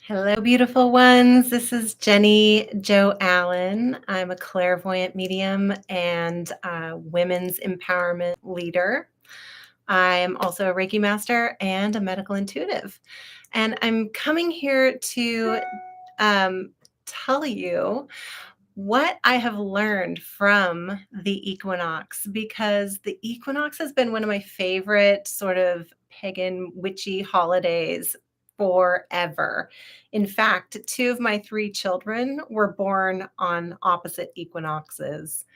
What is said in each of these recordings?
Hello, beautiful ones. This is Jenny Joe Allen. I'm a clairvoyant medium and women's empowerment leader. I am also a Reiki master and a medical intuitive. And I'm coming here to tell you what I have learned from the equinox, because the equinox has been one of my favorite sort of pagan witchy holidays forever. In fact, two of my three children were born on opposite equinoxes.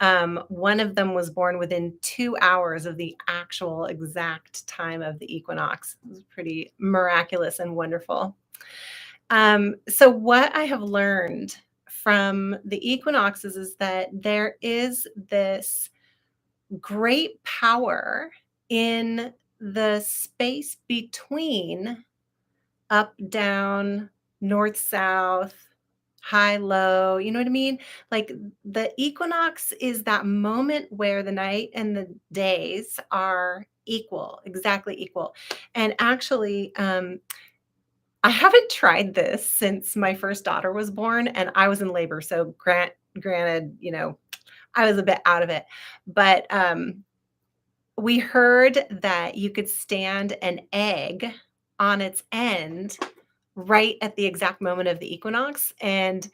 One of them was born within 2 hours of the actual exact time of the equinox. It was pretty miraculous and wonderful. So what I have learned from the equinoxes is that there is this great power in the space between up, down, north, south, high, low. You know what I mean? Like the equinox is that moment where the night and the days are equal, exactly equal. And actually, I haven't tried this since my first daughter was born and I was in labor. So granted, I was a bit out of it. But we heard that you could stand an egg on its end right at the exact moment of the equinox. And,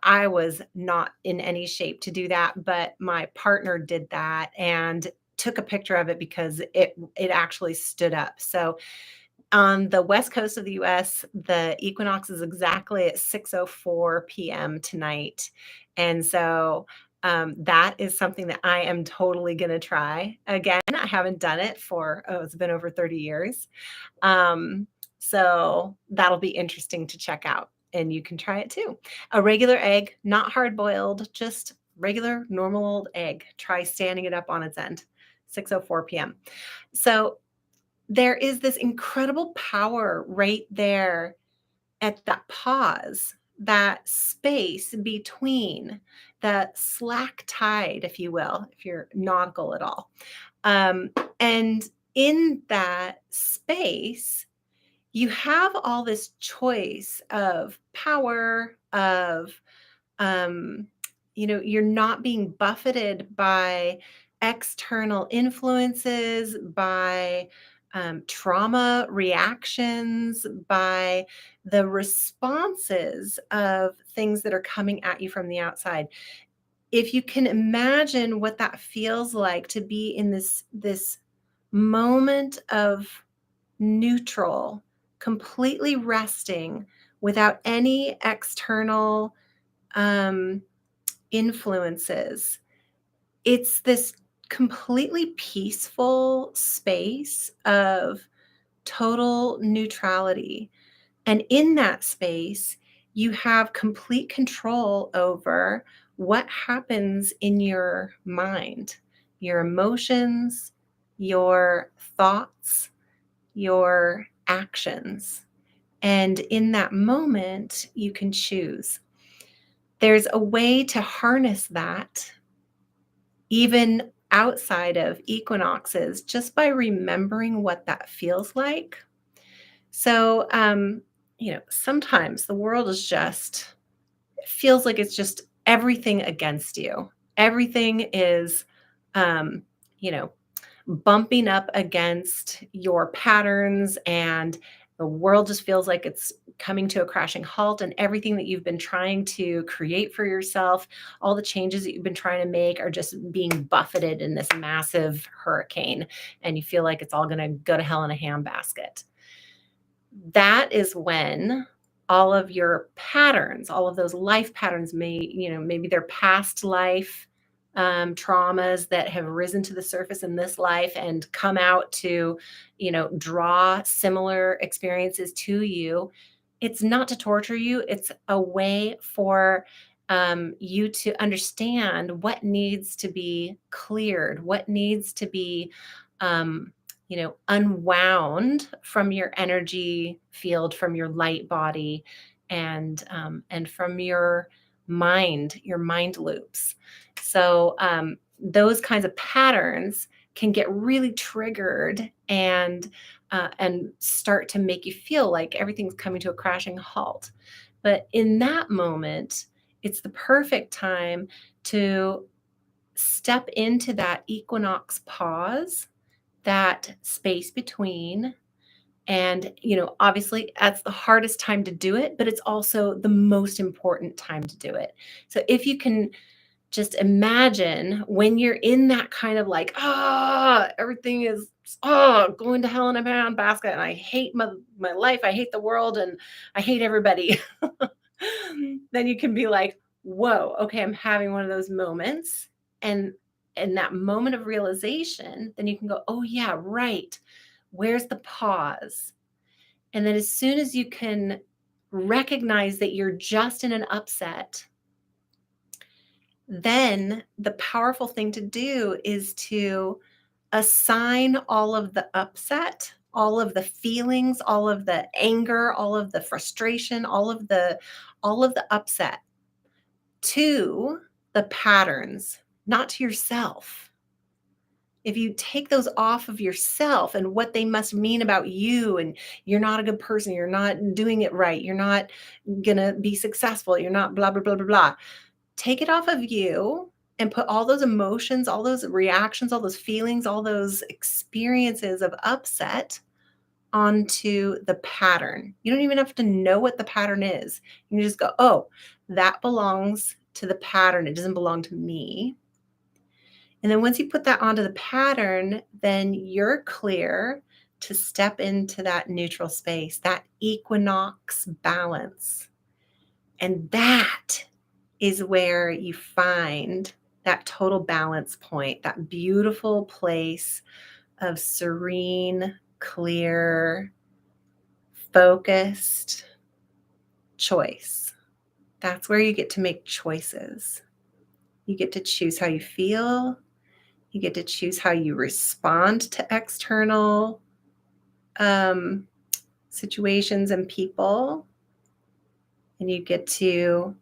I was not in any shape to do that, but my partner did that and took a picture of it because it actually stood up. So on the west coast of the US, the equinox is exactly at 6:04 p.m. tonight. And so that is something that I am totally going to try again. I haven't done it for, it's been over 30 years. So that'll be interesting to check out. And you can try it too. A regular egg, not hard boiled, just regular, normal old egg. Try standing it up on its end, 6:04 p.m. So there is this incredible power right there at that pause, that space between the slack tide, if you will, if you're nautical at all. And in that space, you have all this choice of power, of, you're not being buffeted by external influences, by trauma reactions, by the responses of things that are coming at you from the outside. If you can imagine what that feels like to be in this moment of neutral, completely resting without any external um, influences. It's this completely peaceful space of total neutrality. And in that space, you have complete control over what happens in your mind, your emotions, your thoughts, your actions. And in that moment, you can choose. There's a way to harness that even outside of equinoxes just by remembering what that feels like. So, sometimes the world is just, it feels like it's just everything against you. Everything is, um, you know, bumping up against your patterns, and the world just feels like it's coming to a crashing halt, and everything that you've been trying to create for yourself, all the changes that you've been trying to make are just being buffeted in this massive hurricane, and you feel like it's all going to go to hell in a handbasket. That is when all of your patterns, all of those life patterns maybe they're past life traumas that have risen to the surface in this life and come out to, draw similar experiences to you. It's not to torture you. It's a way for you to understand what needs to be cleared, what needs to be, unwound from your energy field, from your light body, and from your mind loops. So those kinds of patterns can get really triggered and start to make you feel like everything's coming to a crashing halt. But in that moment, it's the perfect time to step into that equinox pause, that space between. And, obviously that's the hardest time to do it, but it's also the most important time to do it. So if you can just imagine when you're in that kind of like, everything is going to hell in a basket, and I hate my life, I hate the world, and I hate everybody. Then you can be like, whoa, okay, I'm having one of those moments. And in that moment of realization, then you can go, oh yeah, right. Where's the pause? And then as soon as you can recognize that you're just in an upset, then the powerful thing to do is to assign all of the upset, all of the feelings, all of the anger, all of the frustration, all of the upset to the patterns, not to yourself. If you take those off of yourself and what they must mean about you, and you're not a good person, you're not doing it right, you're not going to be successful, you're not blah, blah, blah, blah, blah. Take it off of you and put all those emotions, all those reactions, all those feelings, all those experiences of upset onto the pattern. You don't even have to know what the pattern is. You can just go, oh, that belongs to the pattern. It doesn't belong to me. And then once you put that onto the pattern, then you're clear to step into that neutral space, that equinox balance. And that is where you find that total balance point, that beautiful place of serene, clear, focused choice. That's where you get to make choices. You get to choose how you feel. You get to choose how you respond to external situations and people. And you get to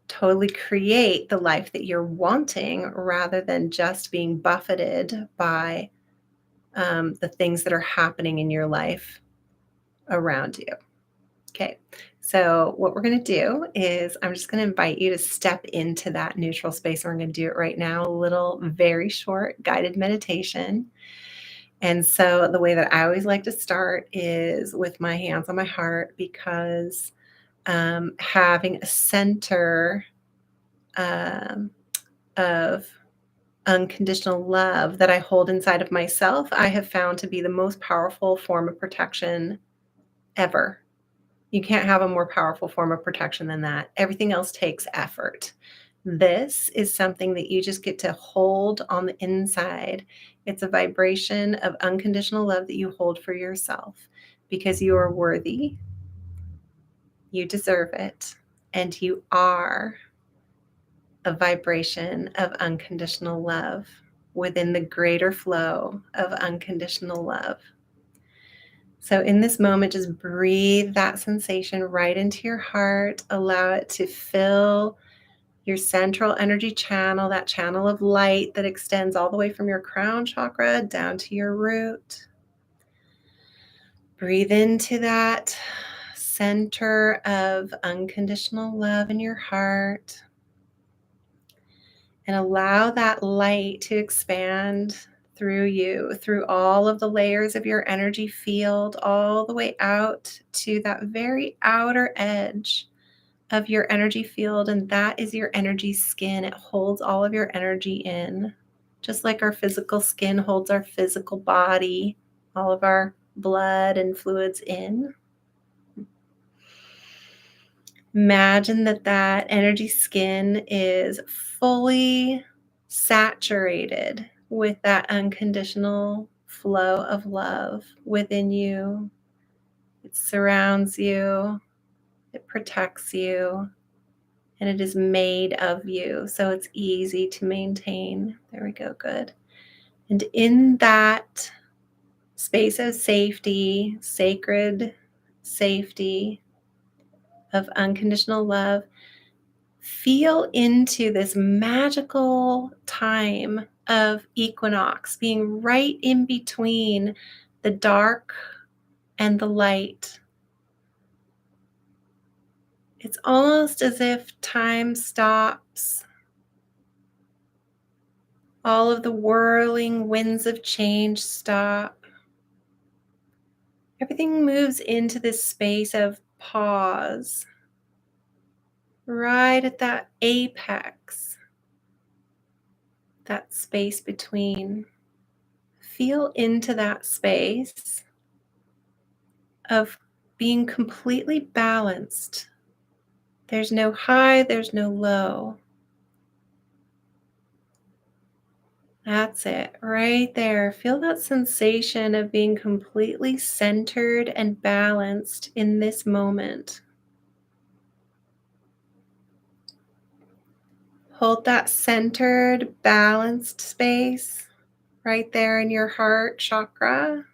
totally create the life that you're wanting rather than just being buffeted by the things that are happening in your life around you. Okay, so what we're going to do is I'm just going to invite you to step into that neutral space. We're going to do it right now, a little very short guided meditation. And so the way that I always like to start is with my hands on my heart, because having a center of unconditional love that I hold inside of myself, I have found to be the most powerful form of protection ever. You can't have a more powerful form of protection than that. Everything else takes effort. This is something that you just get to hold on the inside. It's a vibration of unconditional love that you hold for yourself because you are worthy, you deserve it, and you are a vibration of unconditional love within the greater flow of unconditional love. So in this moment, just breathe that sensation right into your heart. Allow it to fill your central energy channel, that channel of light that extends all the way from your crown chakra down to your root. Breathe into that center of unconditional love in your heart. And allow that light to expand through you, through all of the layers of your energy field, all the way out to that very outer edge of your energy field. And that is your energy skin. It holds all of your energy in, just like our physical skin holds our physical body, all of our blood and fluids in. Imagine that energy skin is fully saturated with that unconditional flow of love within you. It surrounds you, it protects you, and it is made of you. So it's easy to maintain. There we go, good. And in that space of safety, sacred safety of unconditional love, feel into this magical time of equinox, being right in between the dark and the light. It's almost as if time stops. All of the whirling winds of change stop. Everything moves into this space of pause, right at that apex, that space between. Feel into that space of being completely balanced. There's no high, there's no low. That's it, right there. Feel that sensation of being completely centered and balanced in this moment. Hold that centered, balanced space right there in your heart chakra.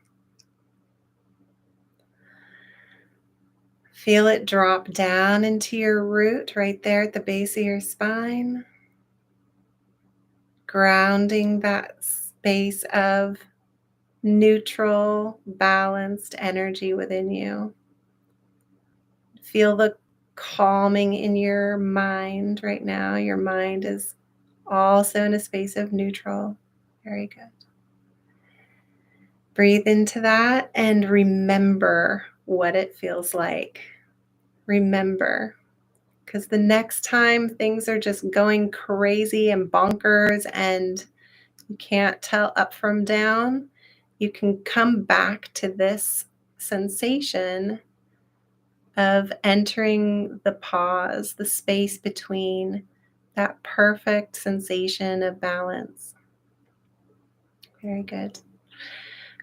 Feel it drop down into your root right there at the base of your spine, grounding that space of neutral, balanced energy within you. Feel the calming in your mind right now. Your mind is also in a space of neutral. Very good. Breathe into that and remember what it feels like. Remember, because the next time things are just going crazy and bonkers and you can't tell up from down, you can come back to this sensation of entering the pause, the space between, that perfect sensation of balance. Very good.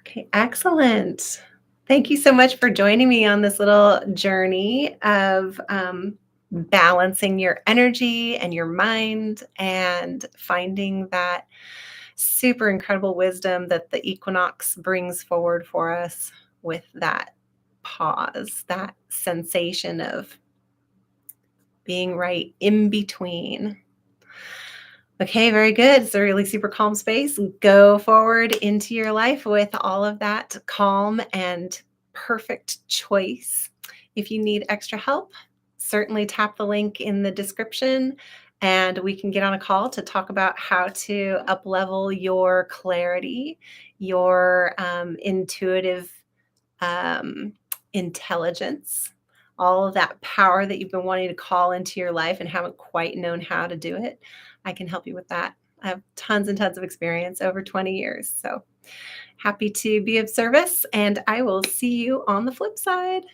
Okay, excellent. Thank you so much for joining me on this little journey of balancing your energy and your mind and finding that super incredible wisdom that the equinox brings forward for us with that pause, that sensation of being right in between. Okay, very good. It's a really super calm space. Go forward into your life with all of that calm and perfect choice. If you need extra help, certainly tap the link in the description and we can get on a call to talk about how to up-level your clarity, your intuitive um, intelligence, all of that power that you've been wanting to call into your life and haven't quite known how to do it. I can help you with that. I have tons and tons of experience over 20 years. So happy to be of service, and I will see you on the flip side.